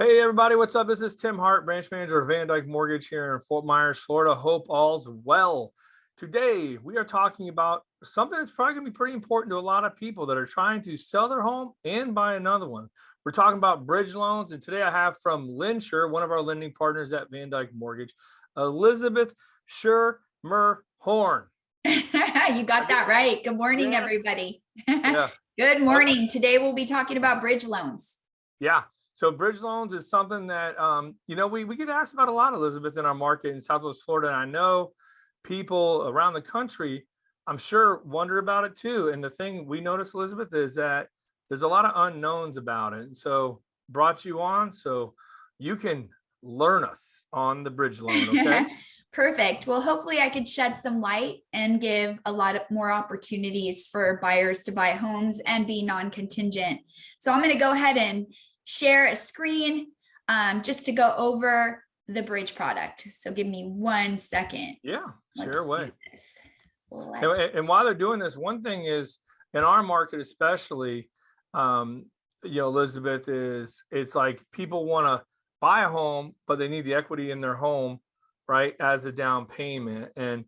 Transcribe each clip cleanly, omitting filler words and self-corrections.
Hey everybody, what's up? This is Tim Hart, branch manager of Van Dyke Mortgage here in Fort Myers, Florida. Hope all's well. Today we are talking about something that's probably going to be pretty important to a lot of people that are trying to sell their home and buy another one. We're talking about bridge loans, and today I have from Linsure, one of our lending partners at Van Dyke Mortgage, Elizabeth Schermerhorn. You got that right. Good morning, Yes. everybody. Yeah. Good morning. Today we'll be talking about bridge loans. Yeah. So bridge loans is something that, we get asked about a lot, Elizabeth, in our market in Southwest Florida. And I know people around the country, I'm sure, wonder about it too. And the thing we noticed, Elizabeth, is that there's a lot of unknowns about it. And so brought you on so you can learn us on the bridge loan, okay? Perfect. Well, hopefully I could shed some light and give a lot of more opportunities for buyers to buy homes and be non-contingent. So I'm going to go ahead and share a screen just to go over the bridge product. So give me 1 second. Yeah, share away. And while they're doing this, one thing is in our market, especially, Elizabeth, it's like people want to buy a home, but they need the equity in their home, right, as a down payment. And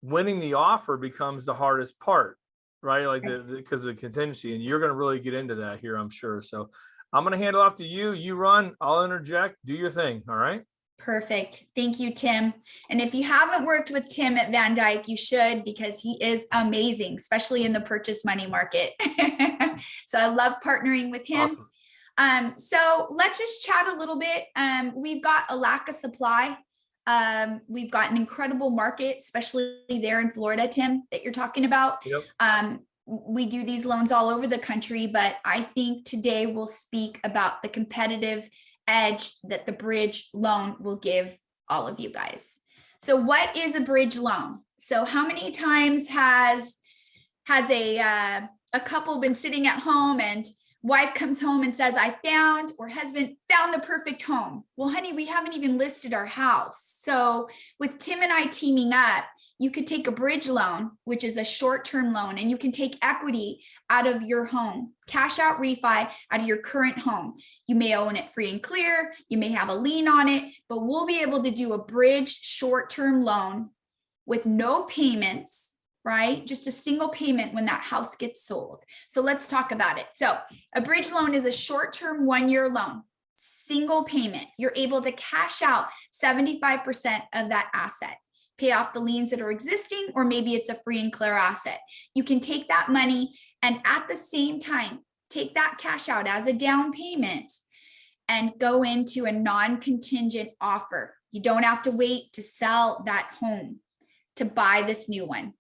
winning the offer becomes the hardest part, right? Like because of the contingency. And you're going to really get into that here, I'm sure. So I'm going to hand it off to you. You run, I'll interject, do your thing. All right. Perfect. Thank you, Tim. And if you haven't worked with Tim at Van Dyke, you should, because he is amazing, especially in the purchase money market. So I love partnering with him. Awesome. So let's just chat a little bit. We've got a lack of supply. We've got an incredible market, especially there in Florida, Tim, that you're talking about. Yep. We do these loans all over the country, but I think today we'll speak about the competitive edge that the bridge loan will give all of you guys. So what is a bridge loan? So how many times has a couple been sitting at home and wife comes home and says, I found, or husband found the perfect home? Well, honey, we haven't even listed our house. So with Tim and I teaming up, you could take a bridge loan, which is a short-term loan, and you can take equity out of your home, cash out refi out of your current home. You may own it free and clear. You may have a lien on it, but we'll be able to do a bridge short-term loan with no payments, right? Just a single payment when that house gets sold. So let's talk about it. So a bridge loan is a short-term 1-year loan, single payment. You're able to cash out 75% of that asset, pay off the liens that are existing, or maybe it's a free and clear asset. You can take that money and at the same time, take that cash out as a down payment and go into a non-contingent offer. You don't have to wait to sell that home to buy this new one.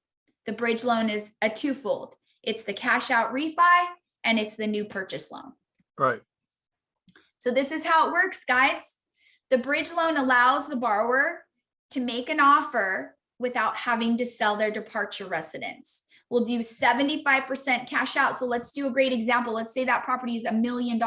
The bridge loan is a twofold. It's the cash out refi and it's the new purchase loan. Right. So this is how it works, guys. The bridge loan allows the borrower to make an offer without having to sell their departure residence. We'll do 75% cash out. So let's do a great example. Let's say that property is $1 million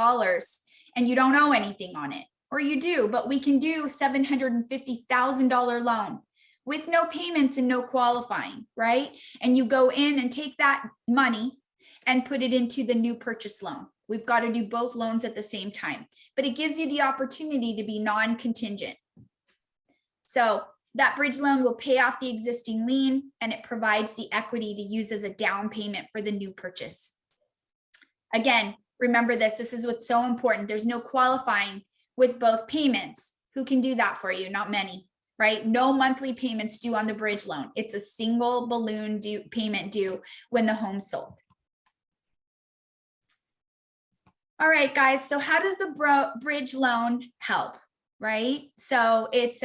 and you don't owe anything on it, or you do, but we can do $750,000 loan with no payments and no qualifying, right? And you go in and take that money and put it into the new purchase loan. We've got to do both loans at the same time, but it gives you the opportunity to be non-contingent. So that bridge loan will pay off the existing lien and it provides the equity to use as a down payment for the new purchase. Again, remember this is what's so important. There's no qualifying with both payments. Who can do that for you? Not many, right? No monthly payments due on the bridge loan. It's a single balloon payment due when the home's sold. All right, guys. So how does the bridge loan help, right? So it's,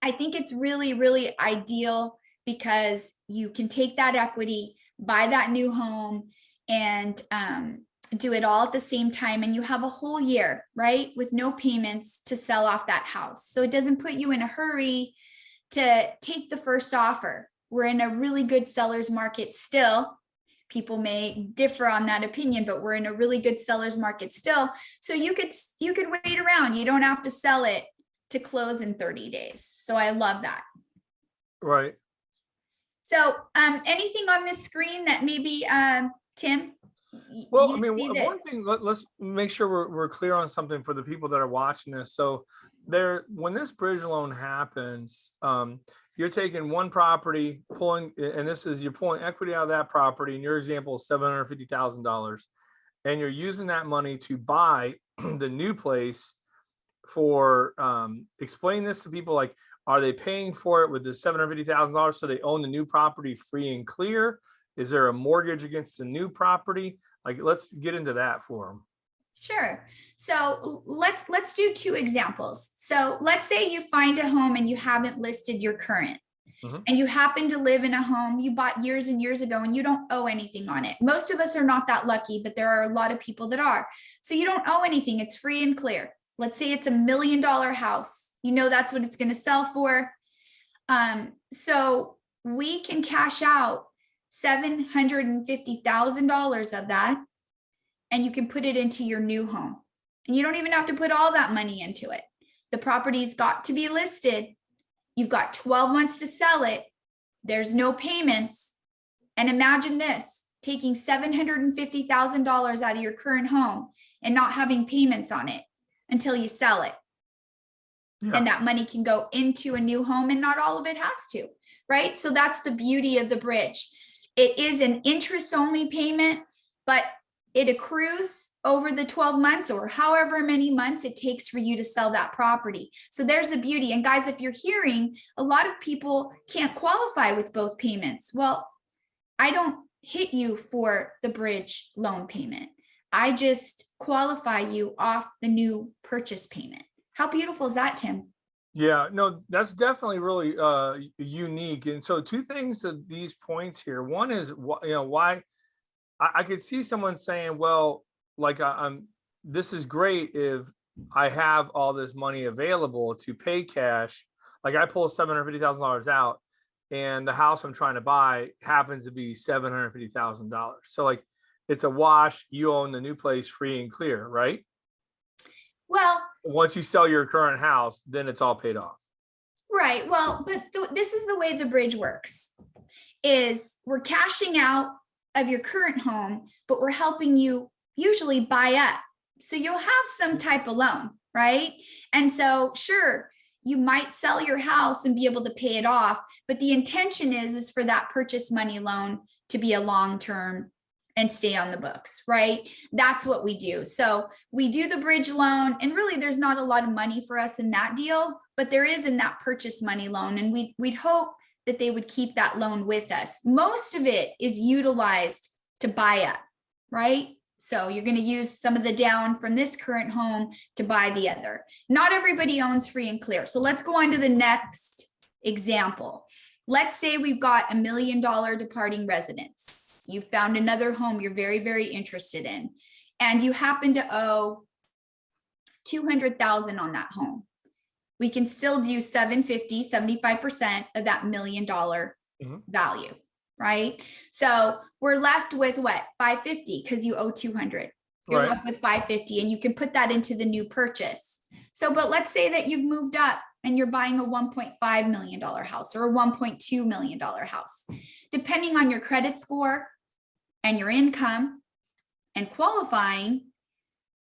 I think it's really, really ideal because you can take that equity, buy that new home, and do it all at the same time. And you have a whole year, right, with no payments to sell off that house. So it doesn't put you in a hurry to take the first offer. We're in a really good seller's market still. People may differ on that opinion, but we're in a really good seller's market still. So you could wait around. You don't have to sell it to close in 30 days. So I love that. Right. So anything on this screen that maybe, Tim? Well, I You mean, see that. one thing, let's make sure we're clear on something for the people that are watching this. So when this bridge loan happens, you're taking one property, pulling, and you're pulling equity out of that property. In your example, $750,000, and you're using that money to buy the new place for, explain this to people, like, are they paying for it with the $750,000 so they own the new property free and clear? Is there a mortgage against the new property? Like, let's get into that for them. Sure. So let's do two examples. So let's say you find a home and you haven't listed your current. Mhm. And you happen to live in a home you bought years and years ago and you don't owe anything on it. Most of us are not that lucky, but there are a lot of people that are. So you don't owe anything. It's free and clear. Let's say it's $1 million house. You know that's what it's going to sell for. So we can cash out $750,000 of that, and you can put it into your new home. And you don't even have to put all that money into it. The property's got to be listed. You've got 12 months to sell it. There's no payments. And imagine this, taking $750,000 out of your current home and not having payments on it until you sell it. Yeah. And that money can go into a new home, and not all of it has to, right? So that's the beauty of the bridge. It is an interest-only payment, but it accrues over the 12 months or however many months it takes for you to sell that property. So there's the beauty. And guys, if you're hearing, a lot of people can't qualify with both payments. Well, I don't hit you for the bridge loan payment. I just qualify you off the new purchase payment. How beautiful is that, Tim? Yeah, no, that's definitely really unique. And so two things to these points here. One is, why I could see someone saying, well, like, this is great if I have all this money available to pay cash. Like, I pull $750,000 out and the house I'm trying to buy happens to be $750,000. So, like, it's a wash. You own the new place free and clear, right? Well, once you sell your current house, then it's all paid off. Right. Well, but this is the way the bridge works, is we're cashing out of your current home, but we're helping you usually buy up. So you'll have some type of loan, right? And so sure, you might sell your house and be able to pay it off, but the intention is for that purchase money loan to be a long-term and stay on the books, right? That's what we do. So we do the bridge loan, and really there's not a lot of money for us in that deal, but there is in that purchase money loan. And we'd hope that they would keep that loan with us. Most of it is utilized to buy up, right? So you're going to use some of the down from this current home to buy the other. Not everybody owns free and clear. So let's go on to the next example. Let's say we've got $1 million departing residence. You found another home you're very, very interested in, and you happen to owe $200,000 on that home. We can still do 750, 75% of that $1 million value, right? So we're left with what? 550, because you owe 200. You're left with 550, and you can put that into the new purchase. So, but let's say that you've moved up and you're buying a $1.5 million house or a $1.2 million house. Depending on your credit score and your income and qualifying,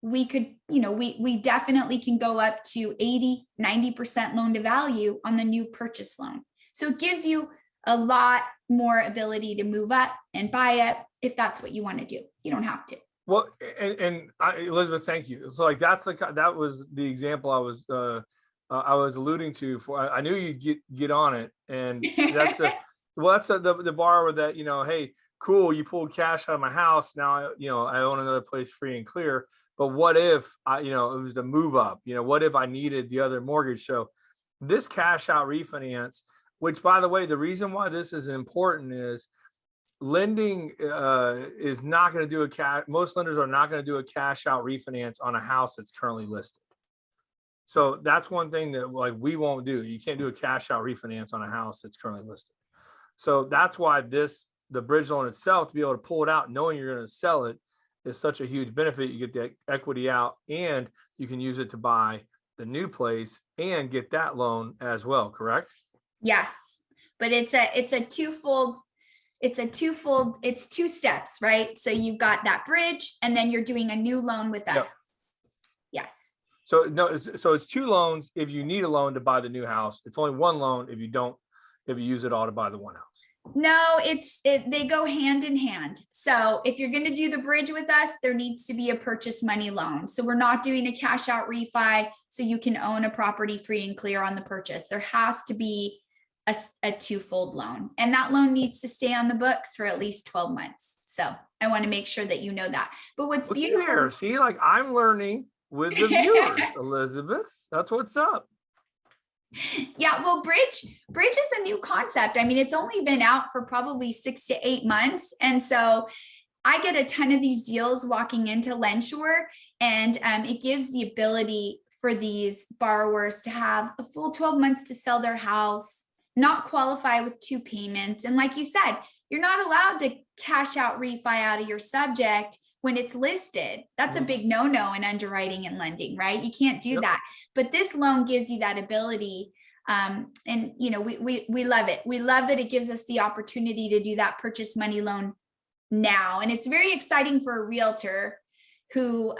we could, we definitely can go up to 80, 90% loan to value on the new purchase loan. So it gives you a lot more ability to move up and buy up if that's what you want to do. You don't have to. Well, and Elizabeth, thank you. So like, that was the example I was alluding to. I knew you'd get on it, and that's the borrower that, hey, cool, you pulled cash out of my house. Now I own another place free and clear. But what if it was the move up? What if I needed the other mortgage? So this cash out refinance, which, by the way, the reason why this is important is lending is not going to do most lenders are not going to do a cash out refinance on a house that's currently listed. So that's one thing that, like, we won't do. You can't do a cash out refinance on a house that's currently listed. So that's why the bridge loan itself, to be able to pull it out knowing you're going to sell it, is such a huge benefit. You get the equity out, and you can use it to buy the new place and get that loan as well, correct? Yes, but it's a twofold it's a twofold, it's two steps, right? So you've got that bridge and then you're doing a new loan with Yep. us. Yes. So no, so it's two loans if you need a loan to buy the new house. It's only one loan if you use it all to buy the one house. No, they go hand in hand. So if you're going to do the bridge with us, there needs to be a purchase money loan. So we're not doing a cash out refi so you can own a property free and clear on the purchase. There has to be a twofold loan, and that loan needs to stay on the books for at least 12 months. So I want to make sure that you know that. But what's Look beautiful, there, see, like I'm learning with the viewers, Elizabeth. That's what's up. Yeah, well, bridge is a new concept. I mean, it's only been out for probably 6 to 8 months. And so I get a ton of these deals walking into Lenshore, and it gives the ability for these borrowers to have a full 12 months to sell their house, not qualify with 2 payments. And like you said, you're not allowed to cash out refi out of your subject when it's listed. That's a big no-no in underwriting and lending, right? You can't do that. But this loan gives you that ability. And you know, we love it. We love that it gives us the opportunity to do that purchase money loan now. And it's very exciting for a realtor who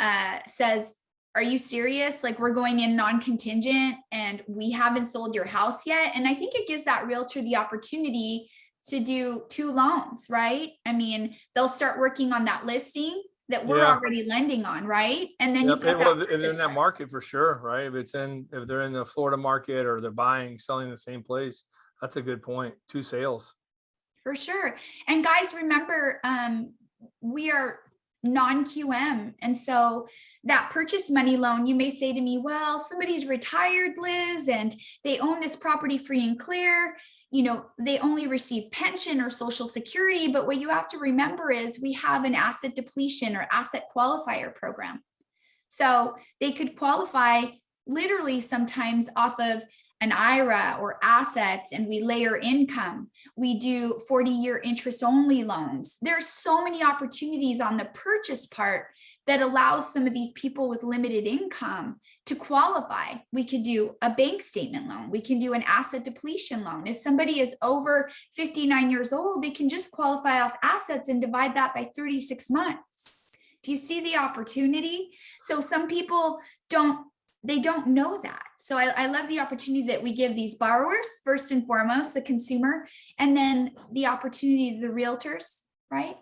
says, are you serious? Like, we're going in non-contingent and we haven't sold your house yet. And I think it gives that realtor the opportunity to do 2 loans, right? I mean, they'll start working on that listing that we're already lending on, right? And then you've got that if they're in that market for sure, right? If they're in the Florida market or they're buying, selling the same place, that's a good point. 2 sales. For sure. And guys, remember, we are non-QM. And so that purchase money loan, you may say to me, well, somebody's retired, Liz, and they own this property free and clear. You know, they only receive pension or Social Security. But what you have to remember is we have an asset depletion or asset qualifier program. So they could qualify literally sometimes off of an IRA or assets, and we layer income. We do 40-year interest only loans. There's so many opportunities on the purchase part that allows some of these people with limited income to qualify. We could do a bank statement loan. We can do an asset depletion loan. If somebody is over 59 years old, they can just qualify off assets and divide that by 36 months. Do you see the opportunity? So some people don't know that. So I love the opportunity that we give these borrowers, first and foremost, the consumer, and then the opportunity to the realtors, right?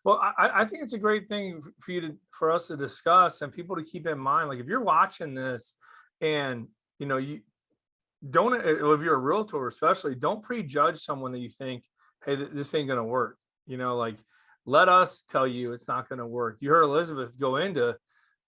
Well, I think it's a great thing for us to discuss and people to keep in mind. Like, if you're watching this and, you know, you don't, if you're a realtor, especially, don't prejudge someone that you think, hey, this ain't going to work. You know, like, let us tell you it's not going to work. You heard Elizabeth go into,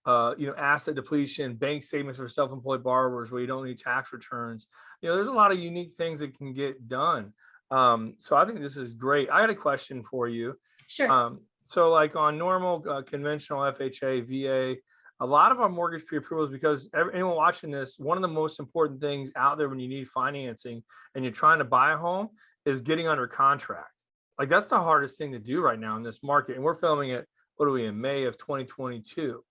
asset depletion, bank statements for self-employed borrowers where you don't need tax returns. You know, there's a lot of unique things that can get done. So I think this is great. I had a question for you. Sure. So like on normal conventional FHA, VA, a lot of our mortgage pre-approvals, because anyone watching this, one of the most important things out there when you need financing and you're trying to buy a home is getting under contract. Like, that's the hardest thing to do right now in this market. And we're filming it, what are we, in May of 2022.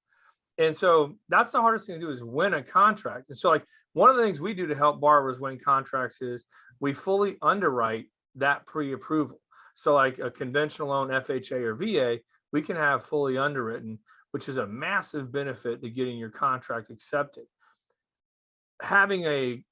And so that's the hardest thing to do, is win a contract. And so, like, one of the things we do to help borrowers win contracts is we fully underwrite that pre-approval. So like a conventional loan, FHA or VA, we can have fully underwritten, which is a massive benefit to getting your contract accepted. Having a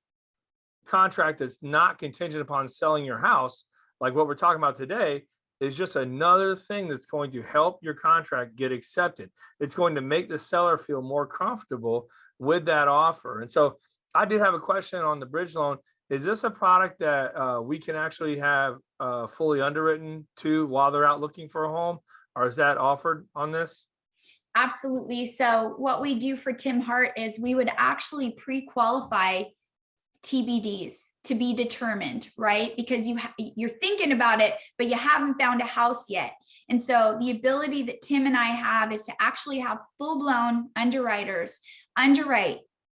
contract that's not contingent upon selling your house, like what we're talking about today, is just another thing that's going to help your contract get accepted. It's going to make the seller feel more comfortable with that offer. And so I did have a question on the bridge loan. Is this a product that we can actually have fully underwritten to while they're out looking for a home, or is that offered on this? Absolutely. So what we do for Tim Hart is we would actually pre-qualify TBDs, to be determined, right? Because you're thinking about it, but you haven't found a house yet. And so the ability that Tim and I have is to actually have full-blown underwriters underwrite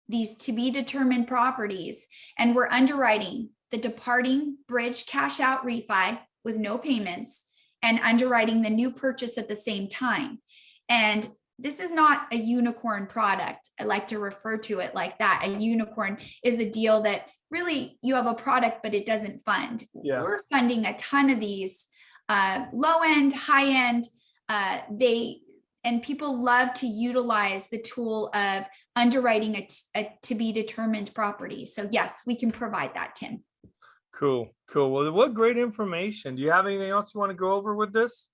these to be determined properties. And we're underwriting the departing bridge cash out refi with no payments and underwriting the new purchase at the same time. And this is not a unicorn product. I like to refer to it like that. A unicorn is a deal that really you have a product, but it doesn't fund. Yeah. We're funding a ton of these low end, high end. And people love to utilize the tool of underwriting a to be determined property. So yes, we can provide that, Tim. Cool. Well, what great information. Do you have anything else you want to go over with this?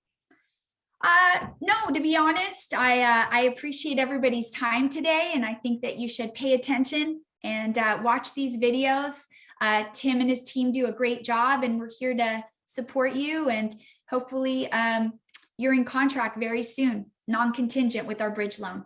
No, to be honest, I appreciate everybody's time today, and I think that you should pay attention and watch these videos. Tim and his team do a great job, and we're here to support you. And hopefully, you're in contract very soon, non-contingent with our bridge loan.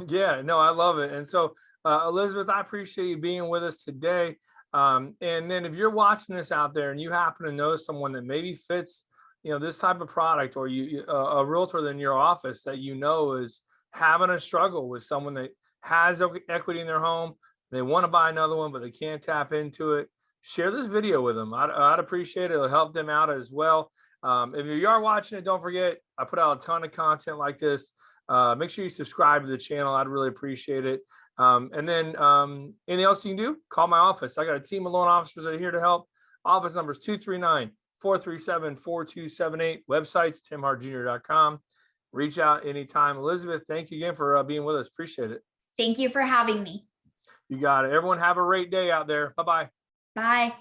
Yeah, no, I love it. And so, Elizabeth, I appreciate you being with us today. And then if you're watching this out there and you happen to know someone that maybe fits, this type of product, or a realtor in your office that is having a struggle with someone that has equity in their home, they want to buy another one, but they can't tap into it, share this video with them. I'd appreciate it. It'll help them out as well. If you are watching it, don't forget, I put out a ton of content like this. Make sure you subscribe to the channel. I'd really appreciate it. And then anything else you can do, call my office. I got a team of loan officers that are here to help. Office number is 239-437-4278. Website's timhartjr.com. Reach out anytime. Elizabeth, thank you again for being with us. Appreciate it. Thank you for having me. You got it. Everyone have a great day out there. Bye-bye. Bye.